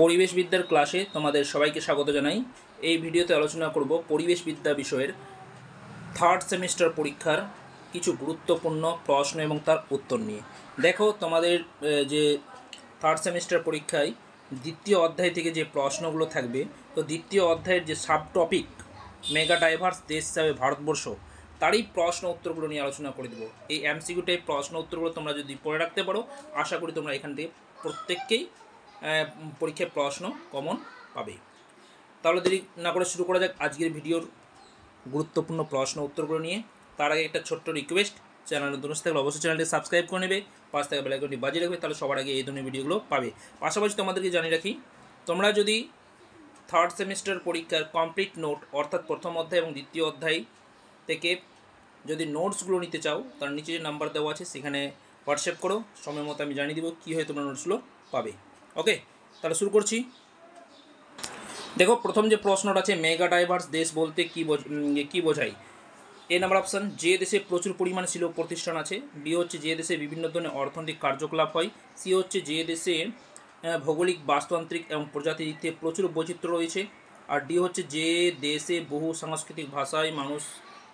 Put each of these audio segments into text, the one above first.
পরিবেশবিদ্যার ক্লাসে তোমাদের সবাইকে স্বাগত জানাই। এই ভিডিওতে আলোচনা করব পরিবেশবিদ্যা বিষয়ের থার্ড সেমিস্টার পরীক্ষার কিছু গুরুত্বপূর্ণ প্রশ্ন এবং তার উত্তর নিয়ে। দেখো তোমাদের যে থার্ড সেমিস্টার পরীক্ষায় দ্বিতীয় অধ্যায় থেকে যে প্রশ্নগুলো থাকবে, তো দ্বিতীয় অধ্যায়ের যে সাব টপিক মেগা ডাইভার্স দেশ হিসাবে ভারতবর্ষ, তারই প্রশ্ন উত্তরগুলো নিয়ে আলোচনা করে দেবো। এই এমসিকিউ টাইপ প্রশ্ন উত্তরগুলো তোমরা যদি পড়ে রাখতে পারো, আশা করি তোমরা এখান থেকে প্রত্যেককেই পরীক্ষায় প্রশ্ন কমন পাবে। তাহলে দেরি না করে শুরু করা যাক আজকের ভিডিওর গুরুত্বপূর্ণ প্রশ্ন উত্তরগুলো নিয়ে। তার আগে একটা ছোট্ট রিকোয়েস্ট, চ্যানেলে নতুন থাকলে অবশ্যই চ্যানেলটি সাবস্ক্রাইব করে নেবে, পাশ থেকে বেল আইকনটি বাজিয়ে রাখবে, তাহলে সবার আগে এই ধরনের ভিডিওগুলো পাবে। পাশাপাশি তোমাদেরকে জানিয়ে রাখি, তোমরা যদি থার্ড সেমিস্টার পরীক্ষার কমপ্লিট নোট অর্থাৎ প্রথম অধ্যায় এবং দ্বিতীয় অধ্যায় থেকে যদি নোটসগুলো নিতে চাও, তার নিচে যে নাম্বার দেওয়া আছে সেখানে হোয়াটসঅ্যাপ করো, সময় মতো আমি জানিয়ে দেবো কী হয় তোমরা নোটসগুলো পাবে। ওকে, তাহলে শুরু করছি। দেখো প্রথম যে প্রশ্নটা আছে, মেগা ডাইভার্স দেশ বলতে কী বোঝায়? এ নাম্বার অপশান, যে দেশে প্রচুর পরিমাণে শিল্প প্রতিষ্ঠান আছে। বি হচ্ছে যে দেশে বিভিন্ন ধরনের অর্থনৈতিক কার্যকলাপ হয়। সি হচ্ছে যে দেশে ভৌগোলিক বাস্তুতান্ত্রিক এবং প্রজাতির দিক থেকে প্রচুর বৈচিত্র্য রয়েছে। আর ডি হচ্ছে যে দেশে বহু সাংস্কৃতিক ভাষায় মানুষ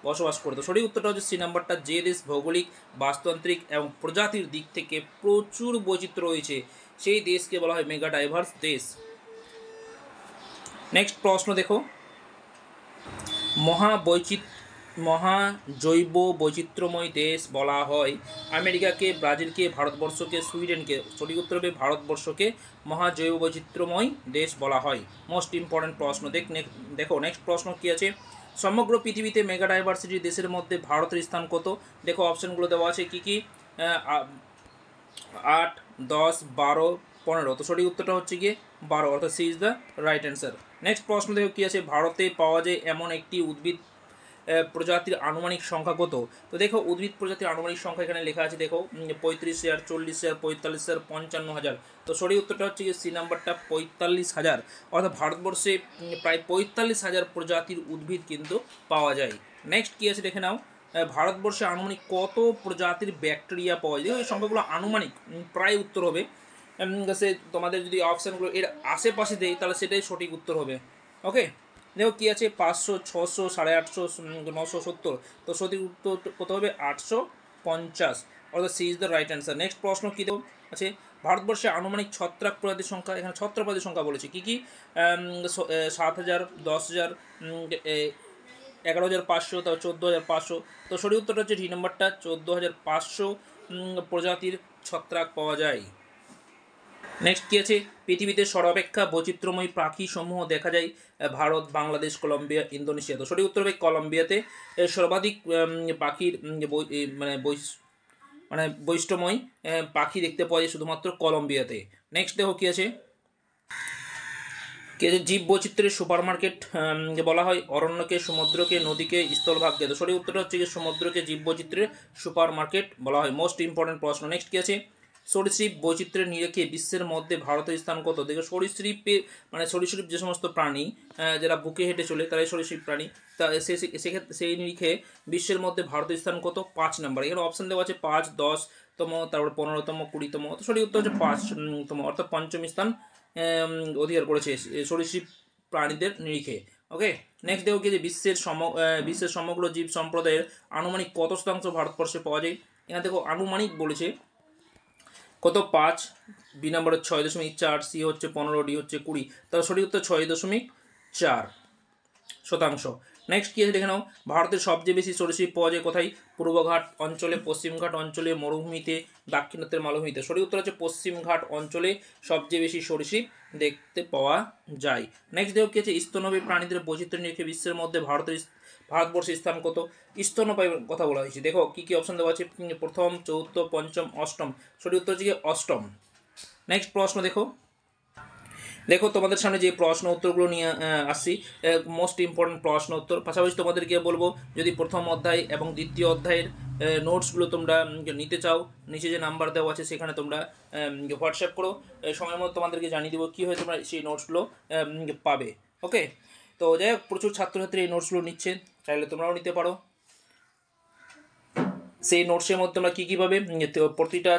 বসবাস করতো। সঠিক উত্তরটা হচ্ছে সি নাম্বারটা, যে দেশ ভৌগোলিক বাস্তুতান্ত্রিক এবং প্রজাতির দিক থেকে প্রচুর বৈচিত্র্য রয়েছে সেই দেশকে বলা হয় মেগা ডাইভার্স দেশ। নেক্সট প্রশ্ন দেখো, মহাজৈব বৈচিত্র্যময় দেশ বলা হয় আমেরিকাকে, ব্রাজিলকে, ভারতবর্ষকে, সুইডেনকে। সঠিক উত্তর হবে ভারতবর্ষকে মহাজৈব বৈচিত্র্যময় দেশ বলা হয়। মোস্ট ইম্পর্ট্যান্ট প্রশ্ন। দেখো নেক্সট প্রশ্ন কী আছে, সমগ্র পৃথিবীতে মেগা ডাইভার্সিটি দেশের মধ্যে ভারতের স্থান কত? দেখো অপশানগুলো দেওয়া আছে কী কী, 8, 10, 12, 15। তো সঠিক উত্তরটা হচ্ছে গিয়ে 12, অর্থাৎ C is the right answer. Next প্রশ্ন দেখো কী আছে, ভারতে পাওয়া যায় এমন একটি উদ্ভিদ প্রজাতির আনুমানিক সংখ্যা কত? তো দেখো উদ্ভিদ প্রজাতির আনুমানিক সংখ্যা এখানে লেখা আছে, দেখো 35,000, 40,000, 45,000, 55,000। তো সঠিক উত্তরটা হচ্ছে গিয়ে সি নাম্বারটা 45,000, অর্থাৎ ভারতবর্ষে প্রায় 45,000 প্রজাতির উদ্ভিদ কিন্তু পাওয়া যায়। নেক্সট কী আছে দেখে নাও, ভারতবর্ষে আনুমানিক কত প্রজাতির ব্যাকটেরিয়া পাওয়া যায়? এই সংখ্যাগুলো আনুমানিক, প্রায় উত্তর হবে। সে তোমাদের যদি অপশানগুলো এর আশেপাশে দেয় তাহলে সেটাই সঠিক উত্তর হবে। ওকে, দেখো কী আছে, 500, 600, 850, 970। তো সঠিক উত্তর কত হবে? 850, অর্থাৎ C is the right answer. Next প্রশ্ন কী দেবো আছে, ভারতবর্ষে আনুমানিক ছত্রাক প্রজাতির সংখ্যা, এখানে ছত্রাক প্রজাতির সংখ্যা বলেছে কী কী, 7,000, 10,000, 11,500, তারপর 14,500। তো সঠিক উত্তরটা হচ্ছে ডি নাম্বারটা, 14,500 প্রজাতির ছত্রাক পাওয়া যায়। নেক্সট কী আছে, পৃথিবীতে সর্বাপেক্ষা বৈচিত্র্যময় পাখি সমূহ দেখা যায় ভারত, বাংলাদেশ, কলম্বিয়া, ইন্দোনেশিয়া। তো সঠিক উত্তর হবে কলম্বিয়াতে সর্বাধিক পাখির বৈশিষ্ট্যময় পাখি দেখতে পাওয়া যায় শুধুমাত্র কলম্বিয়াতে। নেক্সট দেখো কী আছে, জীব বৈচিত্র্যের সুপার মার্কেট বলা হয় অরণ্যকে, সমুদ্রকে, নদীকে, স্থলভাগকে। তো সঠিক উত্তরটা হচ্ছে গিয়ে সমুদ্রকে জীব বৈচিত্র্যের সুপার মার্কেট বলা হয়। মোস্ট ইম্পর্টেন্ট প্রশ্ন। নেক্সট কী আছে, সরীসৃপ বৈচিত্র্যের নিরিখে বিশ্বের মধ্যে ভারতের স্থান কত? দেখো সরীসৃপে সরীসৃপ যে সমস্ত প্রাণী যারা বুকে হেঁটে চলে তারাই সরীসৃপ প্রাণী, তা সেক্ষেত্রে সেই নিরিখে বিশ্বের মধ্যে ভারতের স্থান কত? 5 নম্বর। এখানে অপশান দেওয়া আছে 5, 10তম, তারপর 15তম, 20তম। তো সঠিক উত্তর হচ্ছে 5তম, অর্থাৎ পঞ্চম স্থান অধিকার করেছে সরীসৃপ প্রাণীদের নিরিখে। ওকে, নেক্সট দেখো কি যে বিশ্বের সমগ্র জীব সম্প্রদায়ের আনুমানিক কত শতাংশ ভারতবর্ষে পাওয়া যায়? এখানে দেখো আনুমানিক বলেছে কত, 5, বি নম্বর 6.4, সি হচ্ছে 15, ডি হচ্ছে 20। তার সঠিক উত্তর 6.4 শতাংশ। নেক্সট কী আছে দেখে নাও, ভারতের সবচেয়ে বেশি সরীসৃপ পাওয়া যায় কোথায়? পূর্বঘাট অঞ্চলে, পশ্চিমঘাট অঞ্চলে, মরুভূমিতে, দাক্ষিণাত্যের মালভূমিতে। সঠিক উত্তর হচ্ছে পশ্চিমঘাট অঞ্চলে সবচেয়ে বেশি সরীসৃপ দেখতে পাওয়া যায়। নেক্সট দেখো কী আছে, স্তন্যপায়ী প্রাণীদের বৈচিত্র্য নিরিখে বিশ্বের মধ্যে ভারতবর্ষের স্থান কত? স্তন্যপায়ীর কথা বলা হয়েছে। দেখো কী কী অপশন দেওয়া আছে, প্রথম, চতুর্থ, পঞ্চম, অষ্টম। সঠিক উত্তর হচ্ছে অষ্টম। নেক্সট প্রশ্ন দেখো তোমাদের সামনে যে প্রশ্ন উত্তরগুলো নিয়ে আসছি, মোস্ট ইম্পর্টেন্ট প্রশ্ন উত্তর। পাশাপাশি তোমাদেরকে বলবো, যদি প্রথম অধ্যায় এবং দ্বিতীয় অধ্যায়ের নোটসগুলো তোমরা নিতে চাও, নিচে যে নাম্বার দেওয়া আছে সেখানে তোমরা হোয়াটসঅ্যাপ করো, সময় মতো তোমাদেরকে জানিয়ে দেবো কী হয় তোমরা সেই নোটসগুলো পাবে। ওকে, তো যাই হোক প্রচুর ছাত্রছাত্রী এই নোটসগুলো নিচ্ছে, চাইলে তোমরাও নিতে পারো। সেই নোটসের মধ্যে তোমরা কী কী পাবে, প্রতিটা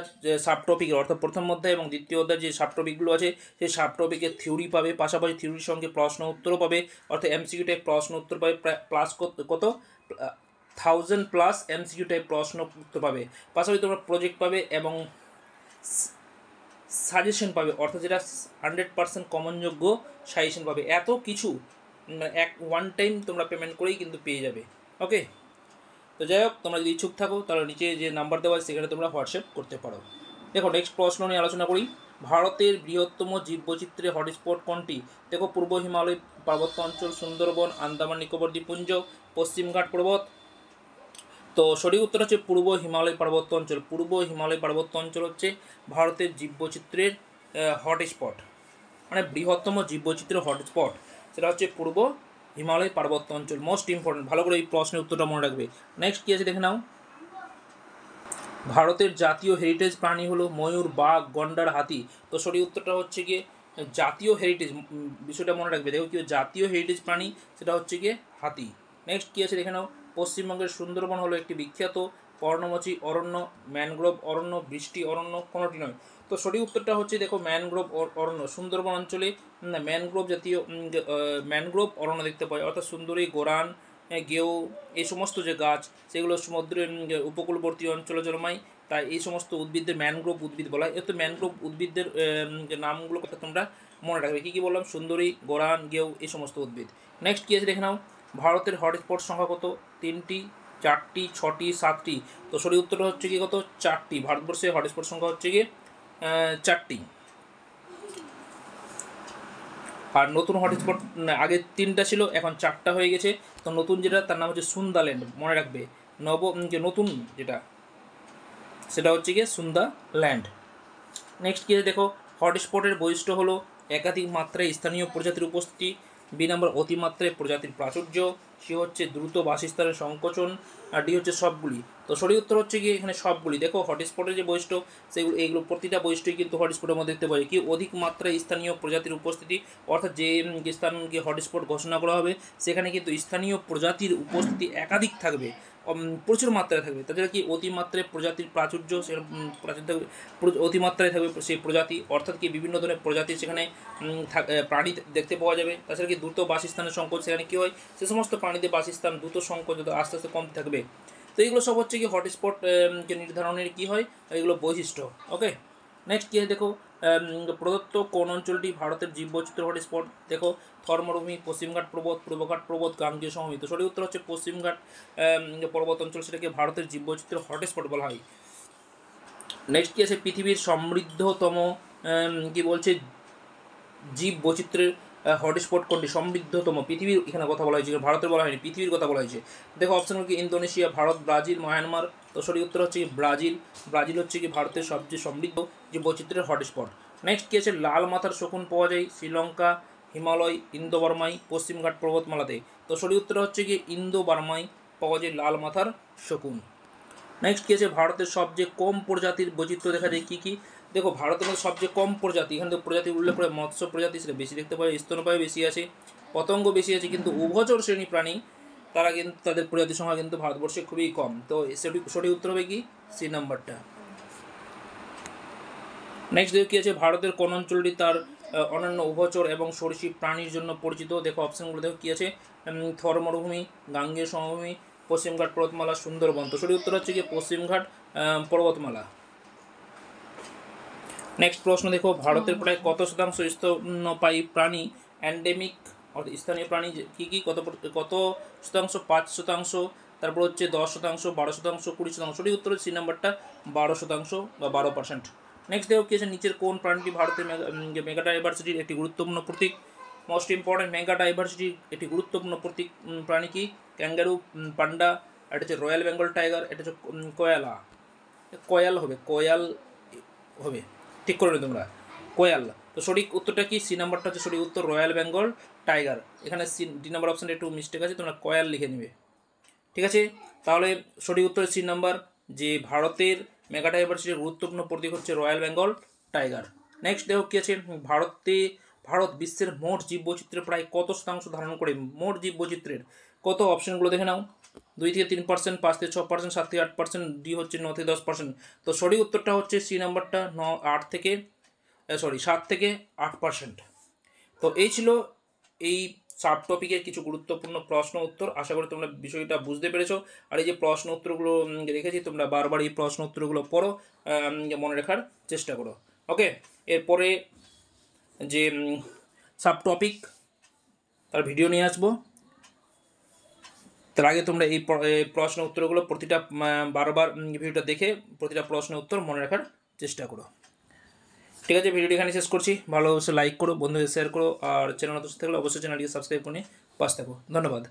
সাব টপিকের অর্থাৎ প্রথম অধ্যায় এবং দ্বিতীয় অধ্যায় যে সাব টপিকগুলো আছে সেই সাব টপিকের থিওরি পাবে, পাশাপাশি থিওরির সঙ্গে প্রশ্ন উত্তরও পাবে, অর্থাৎ এমসিকিউ টাইপ প্রশ্ন উত্তর পাবে প্লাস কত 1000+ এমসিকিউ টাইপ প্রশ্ন উত্তর পাবে। পাশাপাশি তোমরা প্রজেক্ট পাবে এবং সাজেশন পাবে, অর্থাৎ যেটা 100% কমনযোগ্য সাজেশন পাবে। এত কিছু ওয়ান টাইম তোমরা পেমেন্ট করেই কিন্তু পেয়ে যাবে। ওকে, তো যাই হোক, তোমরা যদি ইচ্ছুক থাকো তাহলে নিচে যে নাম্বার দেওয়া আছে সেখানে তোমরা হোয়াটসঅ্যাপ করতে পারো। দেখো নেক্সট প্রশ্ন নিয়ে আলোচনা করি। ভারতের বৃহত্তম জীববৈচিত্র্যের হটস্পট কোনটি? দেখো পূর্ব হিমালয় পার্বত্য অঞ্চল, সুন্দরবন, আন্দামান নিকোবর দ্বীপপুঞ্জ, পশ্চিমঘাট পর্বত। তো সঠিক উত্তর হচ্ছে পূর্ব হিমালয় পার্বত্য অঞ্চল। পূর্ব হিমালয় পার্বত্য অঞ্চল হচ্ছে ভারতের জীববৈচিত্র্যের হটস্পট, মানে বৃহত্তম জীববৈচিত্র্য হটস্পট সেটা হচ্ছে পূর্ব হিমালয় পার্বত্য অঞ্চল। মোস্ট ইম্পর্টেন্ট, ভালো করে এই প্রশ্নের উত্তরটা মনে রাখবে। নেক্সট কী আছে দেখে নাও। ভারতের জাতীয় হেরিটেজ প্রাণী হলো ময়ূর, বাঘ, গন্ডার, হাতি। তো সঠিক উত্তরটা হচ্ছে গিয়ে জাতীয় হেরিটেজ, বিষয়টা মনে রাখবে। দেখো কি জাতীয় হেরিটেজ প্রাণী সেটা হচ্ছে গিয়ে হাতি। নেক্সট কী আছে দেখে নাও। পশ্চিমবঙ্গের সুন্দরবন হলো একটি বিখ্যাত পর্ণমোচী অরণ্য, ম্যানগ্রোভ অরণ্য, বৃষ্টি অরণ্য, কোনোটি নয়। তো সঠিক উত্তরটা হচ্ছে দেখো ম্যানগ্রোভ অরণ্য। সুন্দরবন অঞ্চলে ম্যানগ্রোভ জাতীয় ম্যানগ্রোভ অরণ্য দেখতে পাই, অর্থাৎ সুন্দরী, গোরান, গেও এই সমস্ত যে গাছ সেগুলো সমুদ্রের উপকূলবর্তী অঞ্চলে জন্মায়, তাই এই সমস্ত উদ্ভিদদের ম্যানগ্রোভ উদ্ভিদ বলা হয়। এত ম্যানগ্রোভ উদ্ভিদদের নামগুলো কথা তোমরা মনে রাখবে। কী কী বললাম? সুন্দরী, গোরান, গেও এই সমস্ত উদ্ভিদ। নেক্সট কী আছে দেখে নাও। ভারতের হটস্পট সংখ্যা কত? 3টি, 4টি, 6টি, 7টি। তো সঠিক উত্তরটা হচ্ছে কি কত? 4টি। ভারতবর্ষের হটস্পট সংখ্যা হচ্ছে কি 4টি। আর নতুন হটস্পট আগে 3টা ছিল, এখন 4টা হয়ে গেছে। তো নতুন যেটা তার নাম হচ্ছে সুন্দাল্যান্ড, মনে রাখবে। নতুন যেটা সেটা হচ্ছে গিয়ে সুন্দাল্যান্ড। নেক্সট কী দেখো। হটস্পটের বৈশিষ্ট্য হলো একাধিক মাত্রায় স্থানীয় প্রজাতির উপস্থিতি, বি নম্বর অতিমাত্রায় প্রজাতির প্রাচুর্য, সি হচ্ছে দ্রুত বাসস্থানের সংকোচন, আর ডি হচ্ছে সবগুলি। তো সঠিক উত্তর হচ্ছে কি এখানে সবগুলি। দেখো হটস্পটের যে বৈশিষ্ট্য সেগুলো এইগুলো প্রতিটা বৈশিষ্ট্যই কিন্তু হটস্পটের মধ্যে দেখতে পাই। কি অধিক মাত্রায় স্থানীয় প্রজাতির উপস্থিতি, অর্থাৎ যে স্থানকে হটস্পট ঘোষণা করা হবে সেখানে কিন্তু স্থানীয় প্রজাতির উপস্থিতি একাধিক থাকবে, প্রচুর মাত্রায় থাকবে। তাছাড়া কি অতিমাত্রায় প্রজাতির প্রাচুর্য, সেখানে প্রাচুর্য থাকবে, অতিমাত্রায় থাকবে সেই প্রজাতি, অর্থাৎ কি বিভিন্ন ধরনের প্রজাতি সেখানে প্রাণী দেখতে পাওয়া যাবে। তাছাড়া কি দ্রুত বাসস্থানের সংকট, সেখানে কী হয় সে সমস্ত প্রাণীদের বাসস্থান দ্রুত সংকট আস্তে আস্তে কম থাকবে। তো এইগুলো সব হচ্ছে কি হটস্পট নির্ধারণের কী হয় এগুলো বৈশিষ্ট্য। ওকে, নেক্সট কী হয় দেখো। প্রদত্ত কোন অঞ্চলটি ভারতের জীববৈচিত্র্য হটস্পট? দেখো থর মরুভূমি, পশ্চিমঘাট পর্বত, পূর্বঘাট পর্বত, গাঙ্গেয় সমভূমি। তো সঠিক উত্তর হচ্ছে পশ্চিমঘাট পর্বত অঞ্চল, সেটাকে ভারতের জীববৈচিত্র্য হটস্পট বলা হয়। নেক্সট কী আছে। পৃথিবীর সমৃদ্ধতম কি বলছে জীব বৈচিত্র্যের হটস্পট কোনটি? সমৃদ্ধতম পৃথিবীর, এখানে কথা বলা হয়েছে, ভারতের বলা হয়নি, পৃথিবীর কথা বলা হয়েছে। দেখো অপশন কি ইন্দোনেশিয়া, ভারত, ব্রাজিল, মায়ানমার। তো সঠিক উত্তর হচ্ছে কি ব্রাজিল। ব্রাজিল হচ্ছে কি ভারতের সবচেয়ে সমৃদ্ধ যে বৈচিত্র্যের হটস্পট। নেক্সট কী আছে। লাল মাথার শকুন পাওয়া যায় শ্রীলঙ্কা, হিমালয়, ইন্দো বার্মায়, পশ্চিমঘাট পর্বতমালাতে। তো সঠিক উত্তর হচ্ছে কি ইন্দো বার্মায় পাওয়া যায় লাল মাথার শকুন। নেক্সট কী আছে। ভারতের সবচেয়ে কম প্রজাতির বৈচিত্র্য দেখা যায় কী কী? দেখো ভারতের মধ্যে সবচেয়ে কম প্রজাতি, এখানে তো প্রজাতি উল্লেখ করে মৎস্য প্রজাতি সেটা বেশি দেখতে পাই, স্তন্যপায়ী বেশি আছে, পতঙ্গ বেশি আছে, কিন্তু উভচর শ্রেণী প্রাণী তারা কিন্তু তাদের প্রজাতির সংখ্যা কিন্তু ভারতবর্ষে খুবই কম। তো সঠিক উত্তর হবে কি সি নাম্বারটা। নেক্সট দেখো কী আছে। ভারতের কোন অঞ্চলটি তার অন্যান্য উভচর এবং সরীসৃপ প্রাণীর জন্য পরিচিত? দেখো অপশানগুলো দেখো কী আছে। থর মরুভূমি, গাঙ্গেয় সমভূমি, পশ্চিমঘাট পর্বতমালা, সুন্দরবন। তো সঠিক উত্তর হচ্ছে কি পশ্চিমঘাট পর্বতমালা। নেক্সট প্রশ্ন দেখো। ভারতের প্রায় কত শতাংশ স্তন্যপায়ী প্রাণী অ্যান্ডেমিক, অর্থাৎ স্থানীয় প্রাণী কী কী, কত শতাংশ? 5%, তারপর হচ্ছে 10%, 12%, 20%। সঠিক উত্তর হচ্ছে সি নাম্বারটা 12% বা 12%। নেক্সট দেখো কী আছে। নিচের কোন প্রাণীটি ভারতের মেগাডাইভার্সিটির একটি গুরুত্বপূর্ণ প্রতীক? মোস্ট ইম্পর্টেন্ট, মেগাডাইভার্সিটির একটি গুরুত্বপূর্ণ প্রতীক প্রাণী কি? ক্যাঙ্গারু, পান্ডা, এটা হচ্ছে রয়্যাল বেঙ্গল টাইগার, এটা হচ্ছে কয়াল হবে, ঠিক করে নি তোমরা, কোয়াল। তো সঠিক উত্তরটা কি সি নাম্বারটা হচ্ছে সঠিক উত্তর রয়্যাল বেঙ্গল টাইগার। এখানে ডি নাম্বার অপশানটা একটু মিস্টেক আছে, তোমরা কোয়াল লিখে নেবে, ঠিক আছে। তাহলে সঠিক উত্তর সি নাম্বার, যে ভারতের মেগাডাইভার্সিটির গুরুত্বপূর্ণ প্রতীক হচ্ছে রয়্যাল বেঙ্গল টাইগার। নেক্সট দেখো কী আছে। ভারত বিশ্বের মোট জীববৈচিত্র্যের প্রায় কত শতাংশ ধারণ করে? মোট জীববৈচিত্র্যের কত? অপশানগুলো দেখে নাও। 2 থেকে 3%, 5 থেকে 6%, 7 থেকে 8%, ডি হচ্ছে 9 থেকে 10%। তো সঠিক উত্তরটা হচ্ছে সি নাম্বারটা 7 থেকে 8%। তো এই ছিল এই সাব টপিকের কিছু গুরুত্বপূর্ণ প্রশ্ন উত্তর। আশা করি তোমরা বিষয়টা বুঝতে পেরেছো। আর এই যে প্রশ্ন উত্তরগুলো রেখেছি, তোমরা বারবার এই প্রশ্ন উত্তরগুলো পড়ো, মনে রাখার চেষ্টা করো। ওকে, এরপরে যে সাব টপিক তার ভিডিও নিয়ে আসবো। তার আগে তোমরা এই প্রশ্ন উত্তরগুলো প্রতিটা বারবার ভিডিওটা দেখে প্রতিটা প্রশ্নের উত্তর মনে রাখার চেষ্টা করো। ঠিক আছে, ভিডিওটি এখানে শেষ করছি। ভালো অবশ্যই লাইক করো, বন্ধুদের শেয়ার করো, আর চ্যানেল নতুন থাকলে অবশ্যই চ্যানেলটিকে সাবস্ক্রাইব করে পাশে থাকো। ধন্যবাদ।